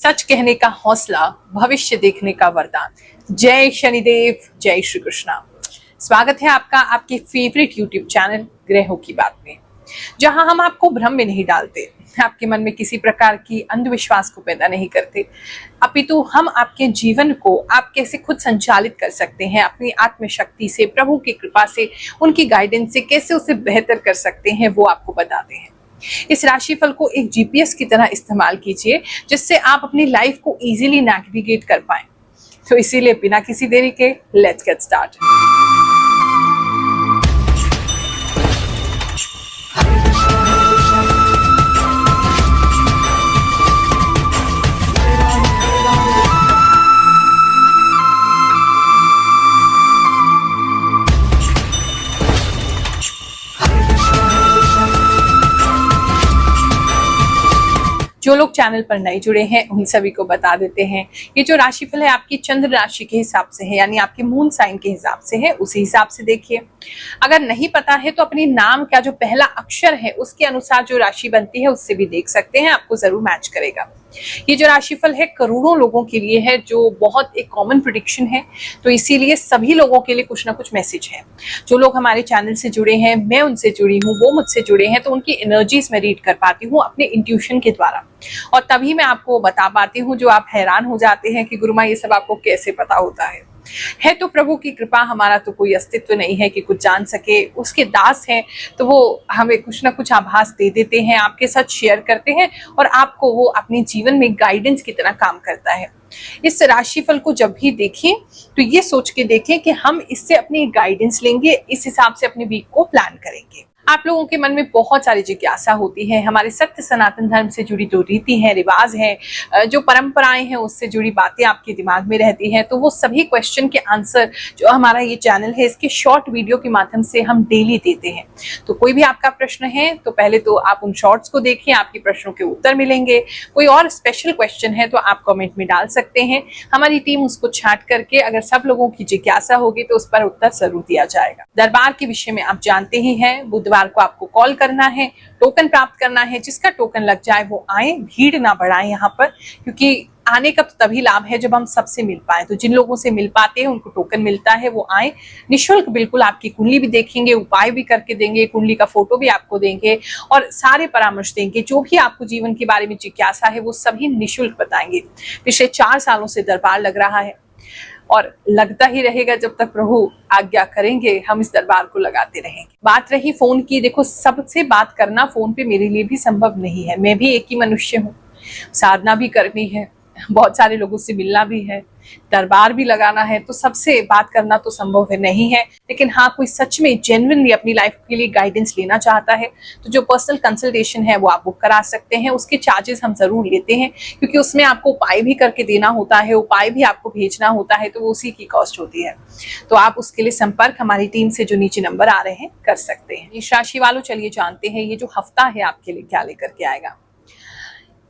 सच कहने का हौसला, भविष्य देखने का वरदान। जय शनिदेव, जय श्री कृष्णा। स्वागत है आपका आपके फेवरेट यूट्यूब चैनल ग्रहों की बात में, जहां हम आपको भ्रम में नहीं डालते, आपके मन में किसी प्रकार की अंधविश्वास को पैदा नहीं करते, अपितु हम आपके जीवन को आप कैसे खुद संचालित कर सकते हैं, अपनी आत्मशक्ति से, प्रभु की कृपा से, उनकी गाइडेंस से कैसे उसे बेहतर कर सकते हैं, वो आपको बताते हैं। इस राशिफल को एक जीपीएस की तरह इस्तेमाल कीजिए, जिससे आप अपनी लाइफ को इजीली नेविगेट कर पाएं। तो इसीलिए बिना किसी देरी के लेट्स गेट स्टार्ट। जो लोग चैनल पर नए जुड़े हैं उन सभी को बता देते हैं, ये जो राशिफल है आपकी चंद्र राशि के हिसाब से है, यानी आपके मून साइन के हिसाब से है, उसी हिसाब से देखिए। अगर नहीं पता है तो अपनी नाम का जो पहला अक्षर है उसके अनुसार जो राशि बनती है उससे भी देख सकते हैं, आपको जरूर मैच करेगा। ये जो राशिफल है करोड़ों लोगों के लिए है, जो बहुत एक कॉमन प्रेडिक्शन है, तो इसीलिए सभी लोगों के लिए कुछ ना कुछ मैसेज है। जो लोग हमारे चैनल से जुड़े हैं, मैं उनसे जुड़ी हूँ, वो मुझसे जुड़े हैं, तो उनकी एनर्जीज में रीड कर पाती हूँ अपने इंट्यूशन के द्वारा, और तभी मैं आपको बता पाती हूँ जो आप हैरान हो जाते हैं कि गुरुमा ये सब आपको कैसे पता होता है तो प्रभु की कृपा। हमारा तो कोई अस्तित्व नहीं है कि कुछ जान सके, उसके दास हैं, तो वो हमें कुछ ना कुछ आभास दे देते हैं, आपके साथ शेयर करते हैं, और आपको वो अपने जीवन में गाइडेंस की तरह काम करता है। इस राशिफल को जब भी देखें तो ये सोच के देखें कि हम इससे अपनी गाइडेंस लेंगे, इस हिसाब से अपने वीक को प्लान करेंगे। आप लोगों के मन में बहुत सारी जिज्ञासा होती है, हमारे सत्य सनातन धर्म से जुड़ी जो रीति है, रिवाज है, जो परंपराएं हैं, उससे जुड़ी बातें आपके दिमाग में रहती हैं, तो वो सभी क्वेश्चन के आंसर जो हमारा ये चैनल है इसके शॉर्ट वीडियो के माध्यम से हम डेली देते हैं। तो कोई भी आपका प्रश्न है तो पहले तो आप उन शॉर्ट्स को देखिए, आपके प्रश्नों के उत्तर मिलेंगे। कोई और स्पेशल क्वेश्चन है तो आप कमेंट में डाल सकते हैं, हमारी टीम उसको छांट करके अगर सब लोगों की जिज्ञासा होगी तो उस पर उत्तर जरूर दिया जाएगा। दरबार के विषय में आप जानते ही हैं, बुधवार को आपको कॉल करना है, टोकन प्राप्त करना है, जिसका टोकन लग जाए वो आए, भीड़ ना बढ़ाएं यहाँ पर, क्योंकि आने का तो तभी लाभ है जब हम सबसे मिल पाए। तो जिन लोगों से मिल पाते हैं उनको टोकन मिलता है, वो आए निशुल्क, बिल्कुल आपकी कुंडली भी देखेंगे, उपाय भी करके देंगे, कुंडली का फोटो भी आपको देंगे और सारे परामर्श देंगे। जो भी आपको जीवन के बारे में जिज्ञासा है वो सभी निशुल्क बताएंगे। पिछले 4 सालों से दरबार लग रहा है और लगता ही रहेगा जब तक प्रभु आज्ञा करेंगे, हम इस दरबार को लगाते रहेंगे। बात रही फोन की, देखो सबसे बात करना फोन पे मेरे लिए भी संभव नहीं है, मैं भी एक ही मनुष्य हूँ, साधना भी करनी है, बहुत सारे लोगों से मिलना भी है, दरबार भी लगाना है, तो सबसे बात करना तो संभव है नहीं है। लेकिन हाँ, कोई सच में जेन्युइनली अपनी लाइफ के लिए गाइडेंस लेना चाहता है तो जो पर्सनल कंसल्टेशन है वो आप बुक करा सकते हैं। उसके चार्जेस हम जरूर लेते हैं, क्योंकि उसमें आपको उपाय भी करके देना होता है, उपाय भी आपको भेजना होता है, तो वो उसी की कॉस्ट होती है। तो आप उसके लिए संपर्क हमारी टीम से जो नीचे नंबर आ रहे हैं कर सकते हैं। इस राशि वालों, चलिए जानते हैं ये जो हफ्ता है आपके लिए क्या लेकर के आएगा।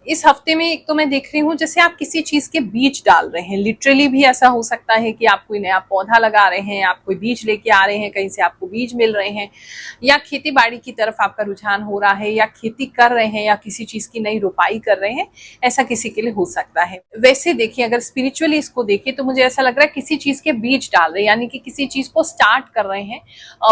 इस हफ्ते में एक तो मैं देख रही हूँ जैसे आप किसी चीज के बीज डाल रहे हैं, लिटरली भी ऐसा हो सकता है कि आप कोई नया पौधा लगा रहे हैं, आप कोई बीज लेके आ रहे हैं, कहीं से आपको बीज मिल रहे हैं, या खेती बाड़ी की तरफ आपका रुझान हो रहा है, या खेती कर रहे हैं, या किसी चीज की नई रोपाई कर रहे हैं, ऐसा किसी के लिए हो सकता है। वैसे देखिए, अगर स्पिरिचुअली इसको देखिए तो मुझे ऐसा लग रहा है किसी चीज के बीज डाल रहे हैं, यानी कि किसी चीज को स्टार्ट कर रहे हैं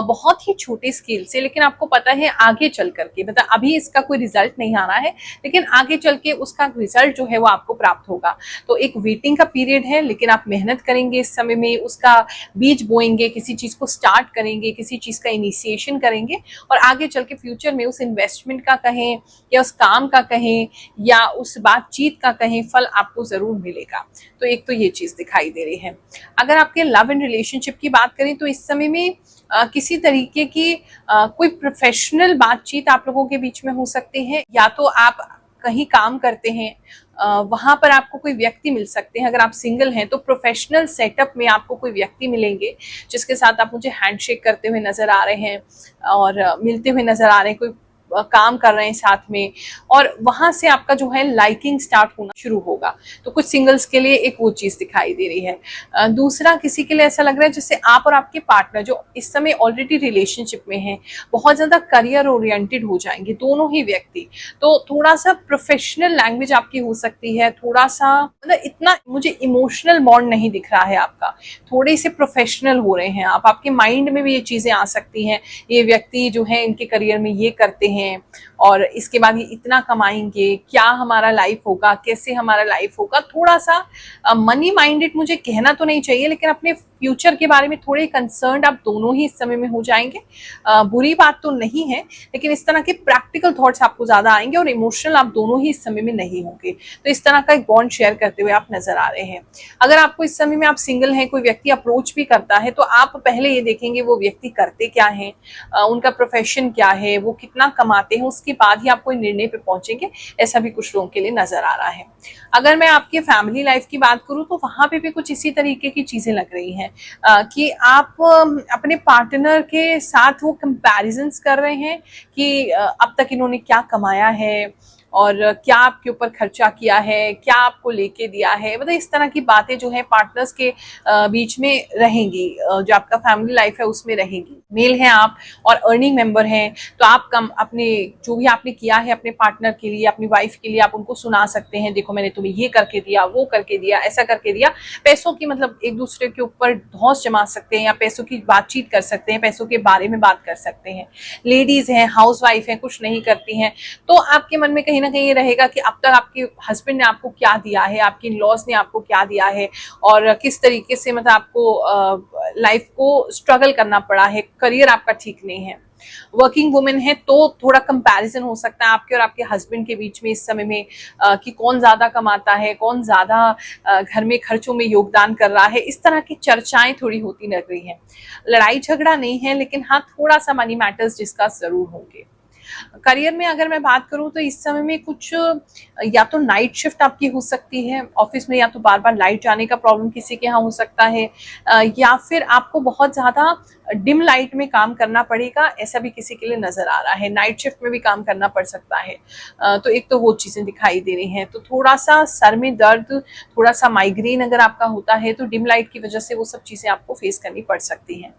बहुत ही छोटे स्केल से, लेकिन आपको पता है आगे चल करके, मतलब अभी इसका कोई रिजल्ट नहीं आना है, लेकिन आगे चल के उसका रिजल्ट जो है वो आपको प्राप्त होगा। तो एक वेटिंग का पीरियड है, लेकिन आप मेहनत करेंगे इस समय में, उसका बीज बोएंगे, किसी चीज को स्टार्ट करेंगे, किसी चीज का इनिशिएशन करेंगे, और आगे चल के फ्यूचर में उस इन्वेस्टमेंट का कहें, या उस काम का कहें, या उस बातचीत का कहें, फल आपको जरूर मिलेगा। तो एक तो ये चीज दिखाई दे रही है। अगर आपके लव एंड रिलेशनशिप की बात करें तो इस समय में किसी तरीके की कोई प्रोफेशनल बातचीत आप लोगों के बीच में हो सकती है, या तो आप कहीं काम करते हैं वहां पर आपको कोई व्यक्ति मिल सकते हैं। अगर आप सिंगल हैं तो प्रोफेशनल सेटअप में आपको कोई व्यक्ति मिलेंगे जिसके साथ आप मुझे हैंडशेक करते हुए नजर आ रहे हैं और मिलते हुए नजर आ रहे हैं। कोई काम कर रहे हैं साथ में, और वहां से आपका जो है लाइकिंग स्टार्ट होना शुरू होगा। तो कुछ सिंगल्स के लिए एक वो चीज दिखाई दे रही है। दूसरा, किसी के लिए ऐसा लग रहा है जैसे आप और आपके पार्टनर जो इस समय ऑलरेडी रिलेशनशिप में हैं, बहुत ज्यादा करियर ओरिएंटेड हो जाएंगे दोनों ही व्यक्ति। तो थोड़ा सा प्रोफेशनल लैंग्वेज आपकी हो सकती है, थोड़ा सा मतलब इतना मुझे इमोशनल बॉन्ड नहीं दिख रहा है आपका, थोड़े से प्रोफेशनल हो रहे हैं आप। आपके माइंड में भी ये चीजें आ सकती हैं, ये व्यक्ति जो है इनके करियर में ये करते हैं और इसके बाद ये इतना कमाएंगे, क्या हमारा लाइफ होगा, कैसे हमारा लाइफ होगा। थोड़ा सा मनी माइंडेड मुझे कहना तो नहीं चाहिए, लेकिन अपने फ्यूचर के बारे में थोड़े कंसर्न आप दोनों ही इस समय में हो जाएंगे। बुरी बात तो नहीं है, लेकिन इस तरह के प्रैक्टिकल थॉट्स आपको ज्यादा आएंगे और इमोशनल आप दोनों ही इस समय में नहीं होंगे। तो इस तरह का एक बॉन्ड शेयर करते हुए आप नजर आ रहे हैं। अगर आपको इस समय में आप सिंगल हैं, कोई व्यक्ति अप्रोच भी करता है, तो आप पहले ये देखेंगे वो व्यक्ति करते क्या है, उनका प्रोफेशन क्या है, वो कितना कमाते हैं, उसके बाद ही आप कोई निर्णय पे पहुंचेंगे। ऐसा भी कुछ लोगों के लिए नजर आ रहा है। अगर मैं आपके फैमिली लाइफ की बात करूं तो वहां पे भी कुछ इसी तरीके की चीजें लग रही हैं कि आप अपने पार्टनर के साथ वो कंपैरिजंस कर रहे हैं कि अब तक इन्होंने क्या कमाया है और क्या आपके ऊपर खर्चा किया है, क्या आपको लेके दिया है। मतलब इस तरह की बातें जो है पार्टनर्स के बीच में रहेंगी, जो आपका फैमिली लाइफ है उसमें रहेंगी। मेल हैं आप और अर्निंग मेंबर हैं, तो आप कम अपने जो भी आपने किया है अपने पार्टनर के लिए, अपनी वाइफ के लिए, आप उनको सुना सकते हैं, देखो मैंने तुम्हें ये करके दिया, वो करके दिया, ऐसा करके दिया। पैसों की मतलब एक दूसरे के ऊपर धौंस जमा सकते हैं या पैसों की बातचीत कर सकते हैं, पैसों के बारे में बात कर सकते हैं। लेडीज हैं, हाउस वाइफ हैं, कुछ नहीं करती हैं, तो आपके मन में कहीं ना कहीं ये रहेगा कि अब तक आपके हस्बैंड ने आपको क्या दिया है, आपकी लॉस ने आपको क्या दिया है और किस तरीके से मतलब आपको लाइफ को स्ट्रगल करना पड़ा है, करियर आपका ठीक नहीं है। वर्किंग वुमेन है तो थोड़ा कंपैरिजन हो सकता है आपके और आपके हस्बैंड के बीच में इस समय में कि कौन ज्यादा कमाता है, कौन ज्यादा घर में खर्चों में योगदान कर रहा है। इस तरह की चर्चाएं थोड़ी होती लग रही हैं। लड़ाई झगड़ा नहीं है, लेकिन हाँ थोड़ा सा मनी मैटर्स डिस्कस जरूर होंगे। करियर में अगर मैं बात करूं तो इस समय में कुछ या तो नाइट शिफ्ट आपकी हो सकती है ऑफिस में, या तो बार बार लाइट जाने का प्रॉब्लम किसी के यहाँ हो सकता है, या फिर आपको बहुत ज्यादा डिम लाइट में काम करना पड़ेगा, ऐसा भी किसी के लिए नजर आ रहा है। नाइट शिफ्ट में भी काम करना पड़ सकता है। तो एक तो वो चीजें दिखाई दे रही हैं। तो थोड़ा सा सर में दर्द, थोड़ा सा माइग्रेन अगर आपका होता है तो डिम लाइट की वजह से वो सब चीजें आपको फेस करनी पड़ सकती हैं।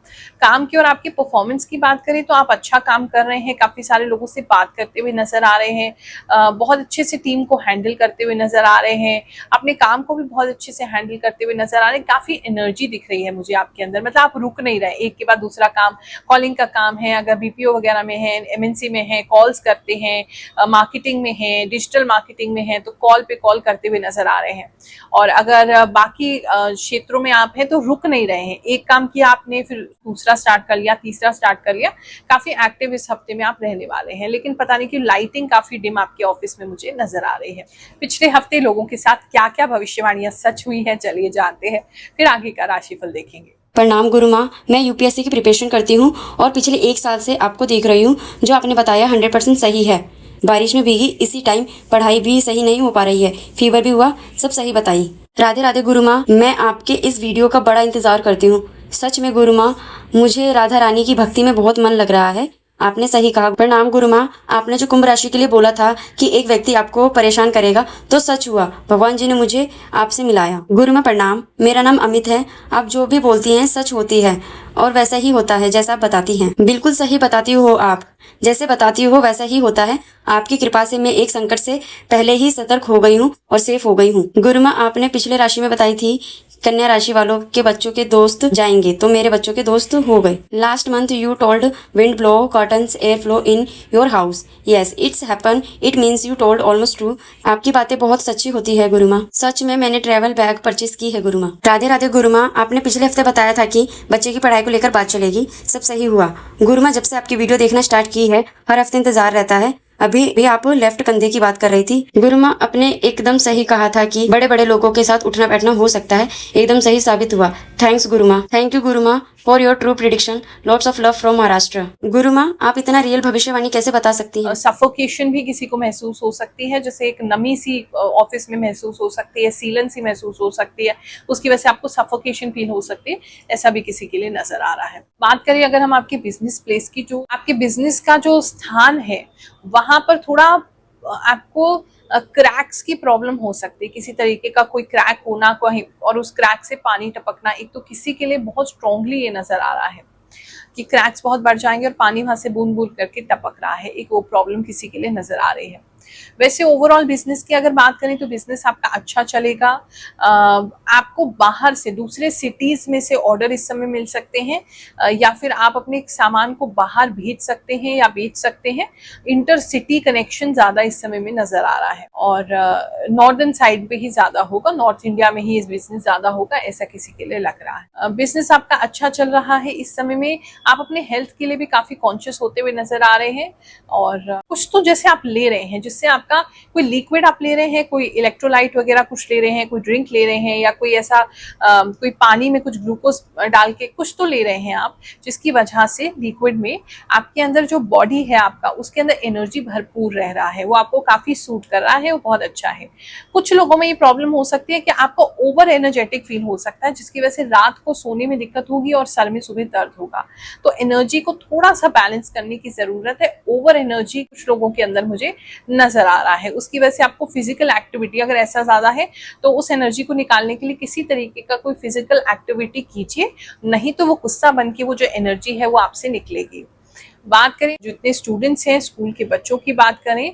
काम की और आपकी परफॉर्मेंस की बात करें तो आप अच्छा काम कर रहे हैं, काफी सारे लोगों से बात करते हुए नजर आ रहे हैं, बहुत अच्छे से टीम को हैंडल करते हुए नजर आ रहे हैं, अपने काम को भी बहुत अच्छे से हैंडल करते हुए नजर आ रहे हैं। काफी एनर्जी दिख रही है मुझे आपके अंदर, मतलब आप रुक नहीं रहे, एक के बाद दूसरा काम। कॉलिंग का काम है, अगर बीपीओ वगैरह में है, एमएनसी में है, कॉल्स करते हैं, मार्केटिंग में है, डिजिटल मार्केटिंग में है, तो कॉल पे कॉल करते हुए नजर आ रहे हैं। और अगर बाकी क्षेत्रों में आप हैं तो रुक नहीं रहे हैं, एक काम किया आपने फिर दूसरा स्टार्ट कर लिया, तीसरा स्टार्ट कर लिया। काफी एक्टिव इस हफ्ते में आप रहने वाले हैं, लेकिन पता नहीं कि लाइटिंग काफी डिम आपके ऑफिस में मुझे नजर आ रही है। पिछले हफ्ते लोगों के साथ क्या क्या भविष्यवाणियां सच हुई हैं, चलिए जानते हैं, फिर आगे का राशिफल देखेंगे। प्रणाम गुरु माँ, मैं यूपीएससी की प्रिपरेशन करती हूँ और पिछले 1 साल से आपको देख रही हूँ। जो आपने बताया 100% सही है। बारिश में भीगी, इसी टाइम पढ़ाई भी सही नहीं हो पा रही है, फीवर भी हुआ, सब सही बताई। राधे राधे गुरु माँ, मैं आपके इस वीडियो का बड़ा इंतजार करती हूँ। सच में गुरु माँ, मुझे राधा रानी की भक्ति में बहुत मन लग रहा है। आपने सही कहा। प्रणाम गुरु माँ, आपने जो कुंभ राशि के लिए बोला था कि एक व्यक्ति आपको परेशान करेगा, तो सच हुआ। भगवान जी ने मुझे आपसे मिलाया। गुरु माँ प्रणाम, मेरा नाम अमित है। आप जो भी बोलती हैं सच होती है और वैसा ही होता है जैसा आप बताती हैं। बिल्कुल सही बताती हो आप, जैसे बताती हो वैसा ही होता है। आपकी कृपा से मैं एक संकट से पहले ही सतर्क हो गई हूँ और सेफ हो गई हूँ। गुरु माँ, आपने पिछले राशि में बताई थी कन्या राशि वालों के बच्चों के दोस्त जाएंगे, तो मेरे बच्चों के दोस्त हो गए। Last month you told wind blow cottons air flow in your house. Yes it's happen, it means you told almost true. आपकी बातें बहुत सच्ची होती है गुरु माँ। सच में मैंने ट्रैवल बैग परचेज की है गुरु माँ। राधे राधे गुरु माँ, आपने पिछले हफ्ते बताया था कि बच्चे की पढ़ाई को लेकर बात चलेगी, सब सही हुआ। गुरु माँ, जब से आपकी वीडियो देखना स्टार्ट की है हर हफ्ते इंतजार रहता है। अभी भी आप लेफ्ट कंधे की बात कर रही थी। गुरु माँ, आपने एकदम सही कहा था कि बड़े बड़े लोगों के साथ उठना बैठना हो सकता है, एकदम सही साबित हुआ। थैंक्स गुरु माँ। थैंक यू गुरु माँ। For your true prediction, lots of love from Maharashtra. गुरु माँ, आप इतना रियल भविष्यवाणी कैसे बता सकती हैं? सफोकेशन भी किसी को महसूस हो सकती है, जैसे एक नमी सी ऑफिस में महसूस हो सकती है, सीलन सी महसूस हो सकती है, उसकी वजह से आपको सफोकेशन फील हो सकती है, ऐसा भी किसी के लिए नजर आ रहा है। बात करें अगर हम आपके बिजनेस प्लेस की, जो आपके बिजनेस का जो स्थान है वहां पर थोड़ा आपको क्रैक्स की प्रॉब्लम हो सकती है, किसी तरीके का कोई क्रैक होना कहीं, और उस क्रैक से पानी टपकना, एक तो किसी के लिए बहुत स्ट्रांगली ये नजर आ रहा है कि क्रैक्स बहुत बढ़ जाएंगे और पानी वहां से बूंद बूंद करके टपक रहा है, एक वो प्रॉब्लम किसी के लिए नजर आ रही है। वैसे ओवरऑल बिजनेस की अगर बात करें तो बिजनेस आपका अच्छा चलेगा। आपको बाहर से दूसरे सिटीज में से ऑर्डर इस समय मिल सकते हैं, या फिर आप अपने सामान को बाहर भेज सकते हैं या बेच सकते हैं। इंटर सिटी कनेक्शन ज्यादा इस समय में नजर आ रहा है, और नॉर्दर्न साइड पे ही ज्यादा होगा, नॉर्थ इंडिया में ही इस बिजनेस ज्यादा होगा, ऐसा किसी के लिए लग रहा है। बिजनेस आपका अच्छा चल रहा है इस समय में। आप अपने हेल्थ के लिए भी काफी कॉन्शियस होते हुए नजर आ रहे हैं, और कुछ तो जैसे आप ले रहे हैं, जिससे आपका कोई लिक्विड आप ले रहे हैं, कोई इलेक्ट्रोलाइट वगैरह कुछ ले रहे हैं, कोई ड्रिंक ले रहे हैं, या कोई ऐसा कोई पानी में कुछ ग्लूकोज डाल के कुछ तो ले रहे हैं आप, जिसकी वजह से लिक्विड में आपके अंदर जो बॉडी है आपका, उसके अंदर एनर्जी भरपूर रह रहा है, वो आपको काफी सूट कर रहा है, वो बहुत अच्छा है। कुछ लोगों में ये प्रॉब्लम हो सकती है कि आपको ओवर एनर्जेटिक फील हो सकता है, जिसकी वजह से रात को सोने में दिक्कत होगी और सर में सुबह दर्द होगा। तो एनर्जी को थोड़ा सा बैलेंस करने की जरूरत है। ओवर एनर्जी कुछ लोगों के अंदर मुझे नजर आ रहा है, उसकी वजह से आपको फिजिकल एक्टिविटी अगर ऐसा ज्यादा है तो उस एनर्जी को निकालने के लिए किसी तरीके का कोई फिजिकल एक्टिविटी कीजिए, नहीं तो वो गुस्सा बन के वो जो एनर्जी है वो आपसे निकलेगी। बात करें जितने स्टूडेंट्स हैं, स्कूल के बच्चों की बात करें,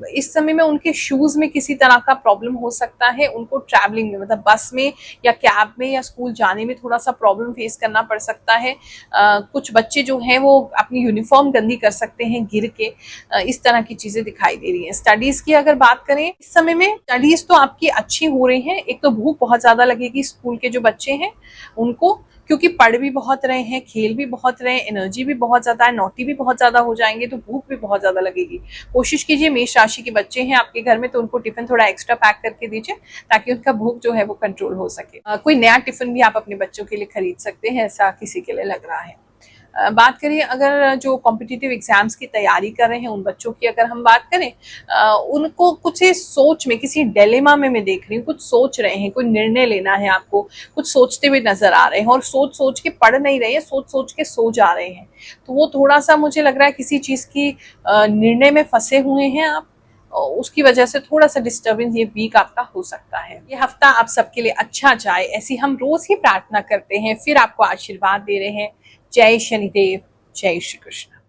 इस समय में उनके शूज में किसी तरह का प्रॉब्लम हो सकता है, उनको ट्रैवलिंग में मतलब बस में या कैब में या स्कूल जाने में थोड़ा सा प्रॉब्लम फेस करना पड़ सकता है। कुछ बच्चे जो हैं वो अपनी यूनिफॉर्म गंदी कर सकते हैं गिर के, इस तरह की चीजें दिखाई दे रही हैं। स्टडीज की अगर बात करें इस समय में, स्टडीज तो आपकी अच्छी हो रही हैं। एक तो भूख बहुत ज्यादा लगेगी स्कूल के जो बच्चे हैं उनको, क्योंकि पढ़ भी बहुत रहे हैं, खेल भी बहुत रहे हैं, एनर्जी भी बहुत ज्यादा है, नोटी भी बहुत ज्यादा हो जाएंगे, तो भूख भी बहुत ज्यादा लगेगी। कोशिश कीजिए, मेष राशि के बच्चे हैं आपके घर में तो उनको टिफिन थोड़ा एक्स्ट्रा पैक करके दीजिए, ताकि उनका भूख जो है वो कंट्रोल हो सके। कोई नया टिफिन भी आप अपने बच्चों के लिए खरीद सकते हैं, ऐसा किसी के लिए लग रहा है। बात करिए अगर जो कॉम्पिटिटिव एग्जाम्स की तैयारी कर रहे हैं उन बच्चों की अगर हम बात करें, उनको कुछ सोच में, किसी डिलेमा में मैं देख रही हूँ, कुछ सोच रहे हैं, कोई निर्णय लेना है आपको, कुछ सोचते हुए नजर आ रहे हैं, और सोच सोच के पढ़ नहीं रहे हैं, सोच सोच के सो जा रहे हैं। तो वो थोड़ा सा मुझे लग रहा है किसी चीज की निर्णय में फंसे हुए हैं आप, उसकी वजह से थोड़ा सा डिस्टर्बेंस ये वीक आपका हो सकता है। ये हफ्ता आप सबके लिए अच्छा जाए, ऐसी हम रोज ही प्रार्थना करते हैं, फिर आपको आशीर्वाद दे रहे हैं। जय शनिदेव, जय श्री कृष्ण।